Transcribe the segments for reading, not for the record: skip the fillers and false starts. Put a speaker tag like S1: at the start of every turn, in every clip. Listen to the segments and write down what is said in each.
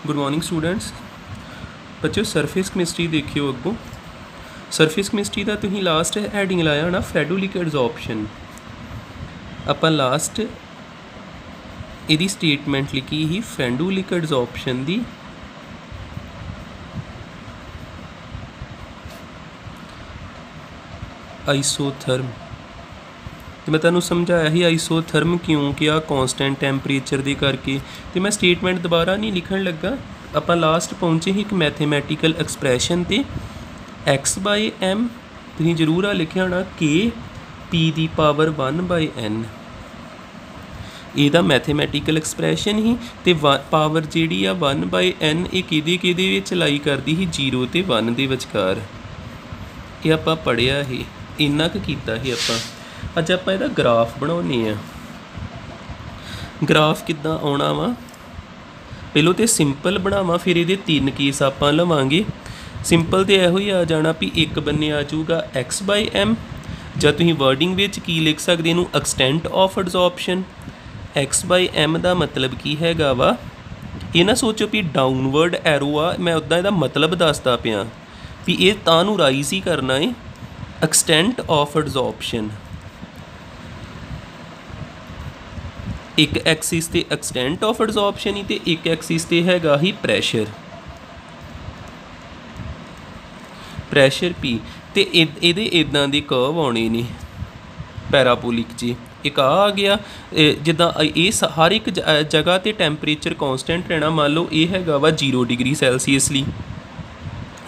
S1: Good morning students. बच्चों surface chemistry देखियो अगों। Surface chemistry का तुसीं लास्ट हैडिंग लाया होना फ्रेडोलिक एडजॉर्प्शन। आपां लास्ट इहदी स्टेटमेंट लिखी ही फ्रेडोलिक एडजॉर्प्शन दी आइसोथर्म। तो मैं तुहानूं समझाया ही आइसोथर्म क्यों किया, कॉन्सटेंट टैंपरेचर दे करके। तो मैं स्टेटमेंट दोबारा नहीं लिखण लगा। आपां लास्ट पहुँचे ही एक मैथेमैटिकल एक्सप्रैशन ते x/m तुसीं जरूर आ लिखिया होना K(p⁴1/n। ਇਹਦਾ मैथेमैटिकल एक्सप्रैशन ही ते पावर जिहड़ी आ 1/n ये किहदे विच लाई करदी ही 0 ते 1 दे विचकार। ये आपां पढ़िया ही, इन्ना क कीता ही आपां। अज आपां इहदा ग्राफ बनाउने आ। ग्राफ किद्दां आउणा वा, पहलों तो सिंपल बनावां फिर ये 3 केस आपां लवांगे। सिंपल तो इहो ही आ जाना भी एक बन्ने आ जाऊगा x/m, जां तुसीं वर्डिंग विच की लिख सकदे इहनूं एक्सटेंट ऑफ एडजॉर्प्शन। x/m का मतलब की हैगा वा, ये ना सोचो भी डाउनवर्ड एरो आ, मैं उदा इहदा मतलब दसदा पिया भी ये तां नूं राइज ही करना है। एक्सटेंट ऑफ एडजॉर्प्शन एक एक्सिस ते एक्सटेंट ऑफ एडजॉर्प्शन ही ते एक एक्सिस ते हैगा ही प्रैशर P। ते इहदे इदां दे कर्व आउणे ने पैराबोलिक जी। एक आ गया जिद्दां ये हर एक जगह ते टैंपरेचर कॉन्सटेंट रहना। मान लो ये हैगा वा 0 डिग्री सैल्सीयस ली।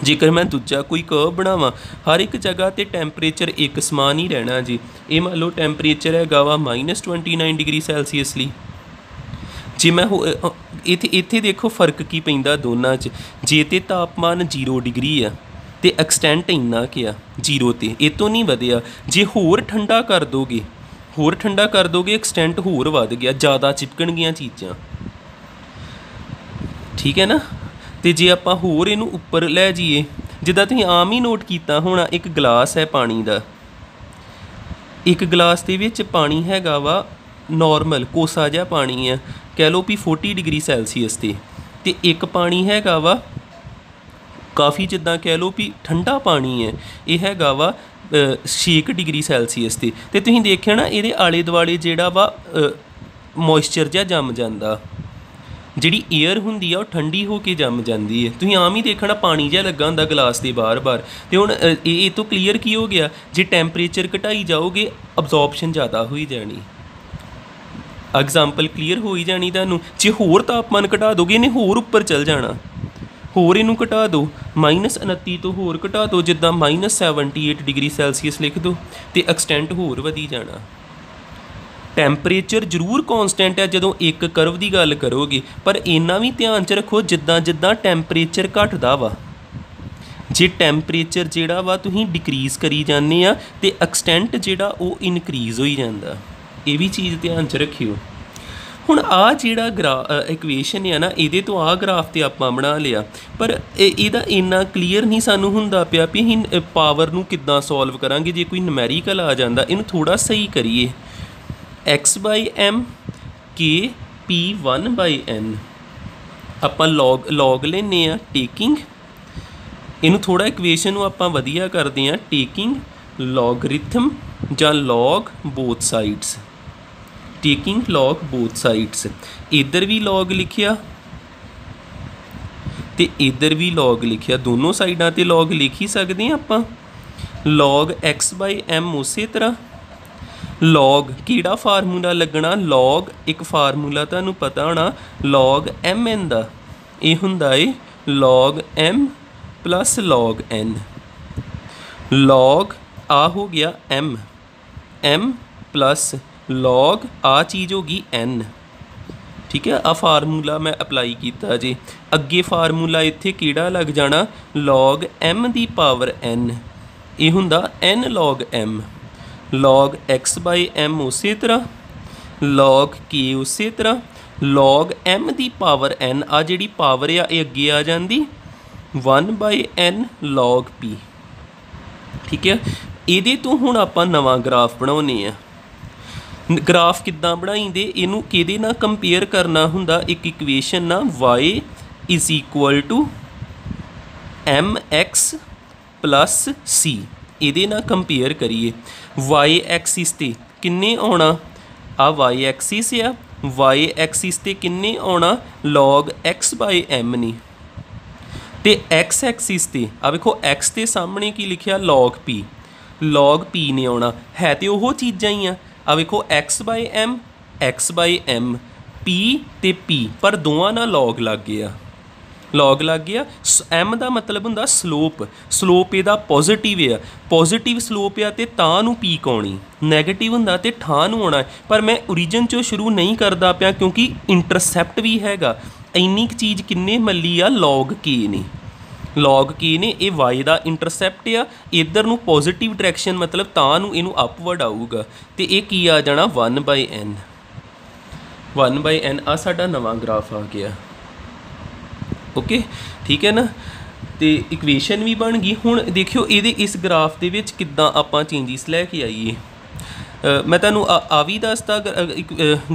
S1: जेकर मैं दूजा कोई कर्व बनावां हर एक जगह ते टैंपरेचर एक समान ही रहना जी। ये मान लो टैंपरेचर हैगा वा -29 डिग्री सैल्सीयस ली। जे मैं इत्थे देखो फर्क की पैंदा दोनों च। जे ते तापमान 0 डिग्री आ ते एक्सटेंट इन्ना क्या 0 ते, ये तो नहीं वधिया। जे होर ठंडा कर दोगे एक्सटेंट होर वध गया, ज़्यादा चिपकणगियां चीज़ां। ठीक है ना। तो जे आपां होर इनू उपर लै जाइए, जिद्दां तुसीं आम ही नोट कीता होना, एक गिलास है पानी का, एक गिलास दे विच पानी हैगा वा नॉर्मल कोसा जिहा पानी है, कह लो भी 40 डिग्री सैल्सीयस ते एक पानी हैगा वा काफ़ी जिद्दां कह लो भी ठंडा पानी है, ये हैगा वा 6 डिग्री सैल्सीयस ते तुसीं देखिया ना ये आले दुआले जिहड़ा वा मॉइस्चर जिहा जम जांदा। जिहड़ी एयर हुंदी आ वो ठंडी होके जम जाती है। तुसीं आम ही देखना पानी जिहा लगा हुंदा गिलास दे बार बार। तो हुण ये तो क्लीयर की हो गया, जे टैंपरेचर घटाई जाओगे अब्जॉर्प्शन ज़्यादा होई जानी। एग्जाम्पल क्लीयर हो ही जानी तुहानूं। जे होर तापमान घटा दोगे इन्हें होर उपर चल जाना। होर इनू घटा दो -29 तो होर घटा दो, जिद्दां -78 डिग्री सैल्सीयस लिख दो तो एक्सटेंट होर वधी जाना। टैंपरेचर जरूर कॉन्सटेंट है जदों एक करव की गल करोगे, पर इन्ना भी ध्यान च रखो जिद्दां जिद्दां टैंपरेचर घटदा वा, जे टैंपरेचर जिहड़ा वा तुसीं डिक्रीज़ करी जाने आ ते एक्सटेंट जिहड़ा वो इनक्रीज़ होई जांदा। ये भी चीज़ ध्यान च रखियो। हुण आ जिहड़ा इक्वेशन है ना, इहदे तो आ ग्राफ ते आपां बना लिया, पर इहदा इन्ना क्लीयर नहीं सानूं हुंदा पिया भी असीं पावर नूं किद्दां सॉल्व करांगे। जे कोई नमैरिकल आ जांदा इहनूं थोड़ा सही करिए। x/m K(p⁴1/n) आपां लॉग लैने आ टेकिंग, इनू थोड़ा इक्वेशन नूं आपां वधिया करदे आ टेकिंग लॉगरिथम जां log both sides. Taking log both sides, इधर भी लॉग लिखिया ते इधर भी लॉग लिखिया, दोनों साइडां ते लॉग लिख ही सकते हैं आपां। लॉग x/m उस तरह। लॉग किहड़ा फार्मूला लगना, लॉग एक फार्मूला तुहानूं पता होना लॉग mn दा, ये हुंदा है log m plus log n। Log आ हो गया m प्लस लॉग आ चीज़ होगी n। ठीक है, आ फार्मूला मैं अप्लाई किया जी। अगे फार्मूला इत्थे किहड़ा लग जाना, log m the power n, ये हुंदा n log m। Log x/m उस तरह, लॉग k उस तरह, log m the power n आ जिहड़ी पावर आ ये अगे आ जाती 1/n log p। ठीक है, इहदे तो हुण आपां नवां ग्राफ बनाउने आ। ग्राफ किद्दां बनाईंदे, इनू किहदे नाल कंपेयर करना हुंदा, एक इक्वेशन ना y is equal to mx plus c। ਇਹਦੇ ਨਾਲ ਕੰਪੇਅਰ ਕਰੀਏ y ਐਕਸਿਸ ਤੇ ਕਿੰਨੇ ਆਉਣਾ ਆ y ਐਕਸਿਸ ਆ y ਐਕਸਿਸ ਤੇ ਕਿੰਨੇ ਆਉਣਾ log x ਬਾਈ m ਨਹੀਂ ਤੇ x ਐਕਸਿਸ ਤੇ ਆ ਵੇਖੋ x ਦੇ ਸਾਹਮਣੇ ਕੀ ਲਿਖਿਆ log p ਨੇ ਆਉਣਾ ਹੈ ਤੇ ਉਹ ਚੀਜ਼ਾਂ ਹੀ ਆ ਵੇਖੋ x ਬਾਈ m p ਤੇ p ਪਰ ਦੋਵਾਂ ਨਾਲ log ਲੱਗ ਗਿਆ m ਦਾ ਮਤਲਬ ਹੁੰਦਾ ਸਲੋਪ ਇਹਦਾ ਪੋਜ਼ੀਟਿਵ ਆ ਪੋਜ਼ੀਟਿਵ ਸਲੋਪ ਆ ਤੇ ਤਾਂ ਨੂੰ ਪੀਕ ਆਉਣੀ ਨੈਗੇਟਿਵ ਹੁੰਦਾ ਤੇ ਠਾਂ ਨੂੰ ਆਉਣਾ ਪਰ ਮੈਂ ਓਰੀਜਨ 'ਚੋਂ ਸ਼ੁਰੂ ਨਹੀਂ ਕਰਦਾ ਪਿਆ ਕਿਉਂਕਿ ਇੰਟਰਸੈਪਟ ਵੀ ਹੈਗਾ ਇੰਨੀ ਕੁ ਚੀਜ਼ ਕਿੰਨੇ ਮੱਲੀ ਆ log k ਨੇ ਇਹ y ਦਾ ਇੰਟਰਸੈਪਟ ਆ ਇੱਧਰ ਨੂੰ ਪੋਜ਼ੀਟਿਵ ਡਾਇਰੈਕਸ਼ਨ ਮਤਲਬ ਤਾਂ ਨੂੰ ਇਹਨੂੰ ਅਪਵਰਡ ਆਊਗਾ ਤੇ ਇਹ ਕੀ ਆ ਜਾਣਾ 1/n ਆ ਸਾਡਾ ਨਵਾਂ ਗ੍ਰਾਫ ਆ ਗਿਆ ਓਕੇ ਠੀਕ ਹੈ ਨਾ ਤੇ ਇਕੁਏਸ਼ਨ ਵੀ ਬਣ ਗਈ ਹੁਣ ਦੇਖਿਓ ਇਹਦੇ ਇਸ ਗ੍ਰਾਫ ਦੇ ਵਿੱਚ ਕਿੱਦਾਂ ਆਪਾਂ ਚੇਂਜਿਸ ਲੈ ਕੇ ਆਈਏ ਮੈਂ ਤੁਹਾਨੂੰ ਆ ਵੀ ਦੱਸਦਾ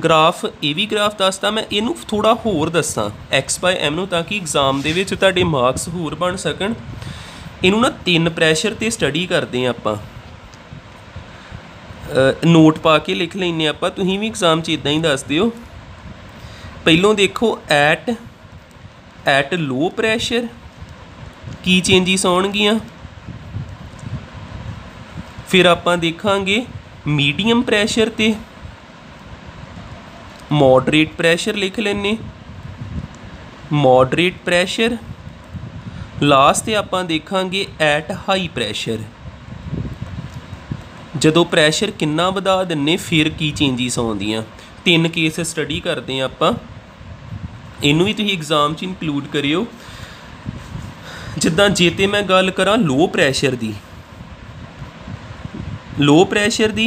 S1: ਗ੍ਰਾਫ ਇਹ ਵੀ ਗ੍ਰਾਫ ਦੱਸਦਾ ਮੈਂ ਇਹਨੂੰ ਥੋੜ੍ਹਾ ਹੋਰ ਦੱਸਾਂ x/m ਨੂੰ ਤਾਂ ਕਿ ਐਗਜ਼ਾਮ ਦੇ ਵਿੱਚ ਤੁਹਾਡੇ ਮਾਰਕਸ ਹੋਰ ਬਣ ਸਕਣ ਇਹਨੂੰ ਨਾ 3 ਪ੍ਰੈਸ਼ਰ 'ਤੇ ਸਟੱਡੀ ਕਰਦੇ ਹਾਂ ਆਪਾਂ ਨੋਟ ਪਾ ਕੇ ਲਿਖ ਲੈਂਦੇ ਆਪਾਂ ਤੁਸੀਂ ਵੀ ਐਗਜ਼ਾਮ 'ਚ ਇੱਦਾਂ ਹੀ ਦੱਸ ਦਿਓ ਪਹਿਲੋਂ ਦੇਖੋ ਐਟ ਲੋ ਪ੍ਰੈਸ਼ਰ ਕੀ ਚੇਂਜਿਸ ਆਉਣਗੀਆਂ ਫਿਰ ਆਪਾਂ ਦੇਖਾਂਗੇ मीडियम प्रैशर ते मॉडरेट प्रैशर लिख लेने मॉडरेट प्रैशर लास्ट ते आपां देखांगे एट हाई प्रैशर जदों प्रैशर किन्ना वधा दिन्ने फिर की चेंजिस आउंदियां 3 केस स्टडी करते हैं आपां इनू भी तुसीं एग्जाम च इंक्लूड करियो जिद्दां जे ते मैं गल करां लो प्रैशर दी लो प्रैशर दी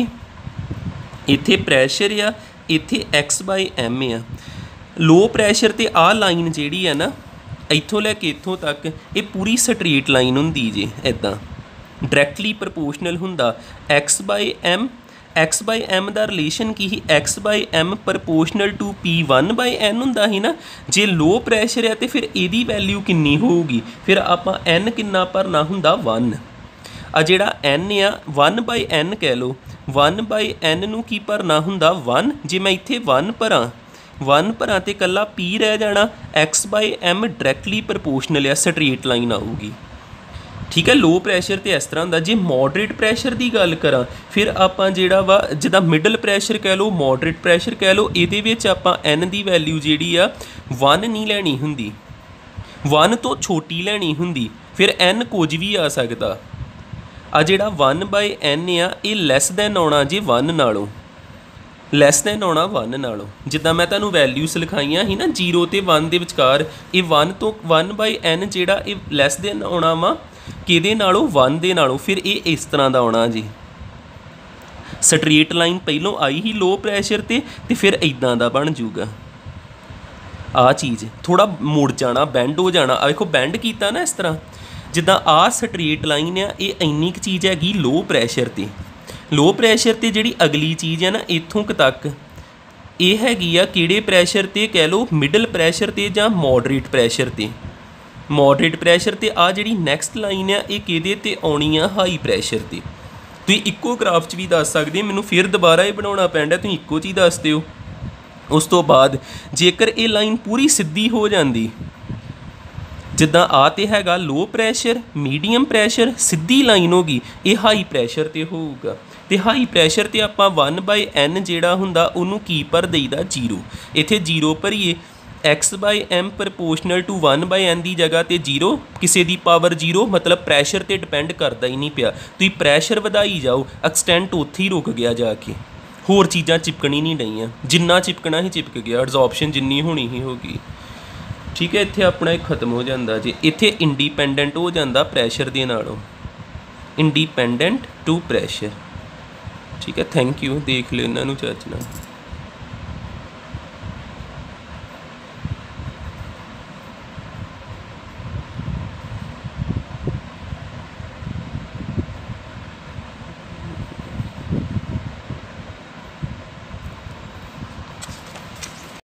S1: इत्थे प्रैशर आ इत्थे x/m आ लो प्रैशर ते आ लाइन जिहड़ी है ना इत्थों लैके इत्थों तक ये पूरी स्ट्रेट लाइन हुंदी जे इदां डायरैक्टली प्रपोर्शनल हुंदा x/m दा रिलेशन की ही x/m प्रपोर्शनल टू p1/n हुंदा ही ना जे लो प्रैशर है तो फिर इहदी वैल्यू किन्नी होगी फिर आपां n किन्ना भरना हुंदा 1 आ जिहड़ा n आ 1/n कह लो 1/n नूं की भरना हुंदा 1 जे मैं इत्थे 1 भरां ते कल्ला p रह जाना x/m डायरैक्टली प्रपोर्शनल आ स्ट्रेट लाइन आऊगी ठीक है लो प्रैशर तो इस तरह होंदा जे मॉडरेट प्रैशर की गल करा फिर आपां जिहड़ा वा जिद्दां मिडल प्रैशर कह लो मॉडरेट प्रैशर कह लो इहदे विच आपां n की वैल्यू जिहड़ी आ 1 नहीं लैनी हुंदी 1 तो छोटी लैनी हुंदी फिर n कुछ भी आ सकदा आ जिहड़ा 1/n आ ये लैस दैन आउणा जे 1 नालों लैस दैन आउणा 1 नालों जिद्दां मैं तुहानूं वैल्यूज लिखाइयां ही ना 0 ते 1 दे विचकार ये 1 तो 1/n जिहड़ा ये लैस दैन आउणा वा किहदे नालों 1 दे नालों फिर ये इस तरह दा आउणा जी स्ट्रेट लाइन पहलों आई ही लो प्रैशर ते फिर इदां दा बन जूगा आ चीज़ थोड़ा मुड़ जाना बैंड हो जाना देखो बैंड कीता ना इस तरह जिद्दां आ स्ट्रेट लाइन आ ये इन्नी क चीज़ हैगी लो प्रैशर ते जिहड़ी अगली चीज़ है ना इत्थों तक ये हैगी आ किहड़े प्रैशर ते कह लो मिडल प्रैशर ते जां मॉडरेट प्रैशर ते आ जिहड़ी नैक्सट लाइन आ ये किहदे ते आउणी आ हाई प्रैशर ते तुसीं इक्को ग्राफ च भी दस सकदे मैनूं फिर दोबारा ही बनाउणा पैंदा तुसीं इक्को च ही दस दिओ उस तो बाद जेकर ये लाइन पूरी सीधी हो जाती जिद्दां आ ते हैगा लो प्रैशर मीडियम प्रैशर सीधी लाइन होगी ये हाई प्रैशर ते होऊगा ते हाई प्रैशर ते आपां 1/n जिहड़ा हुंदा उहनूं की भर देईदा 0 इत्थे 0 भरीए x/m प्रपोर्शनल टू 1/n की जगह ते 0 किसी की पावर 0 मतलब प्रैशर ते डिपेंड करता ही नहीं पिया तुसीं प्रैशर वधाई जाओ एक्सटेंट उत्थे ही रुक गया जाके होर चीज़ां चिपकनी नहीं रहीआं जिन्ना चिपकना ही चिपक गया एब्जॉर्प्शन जिन्नी होनी ही होगी ठीक है इत्थे अपना एक खत्म हो जाता जी इत्थे इंडिपेंडेंट हो जाता प्रैशर दे नालों इंडिपेंडेंट टू प्रैशर ठीक है थैंक यू देख लो इन्हां नूं चर्च नाल।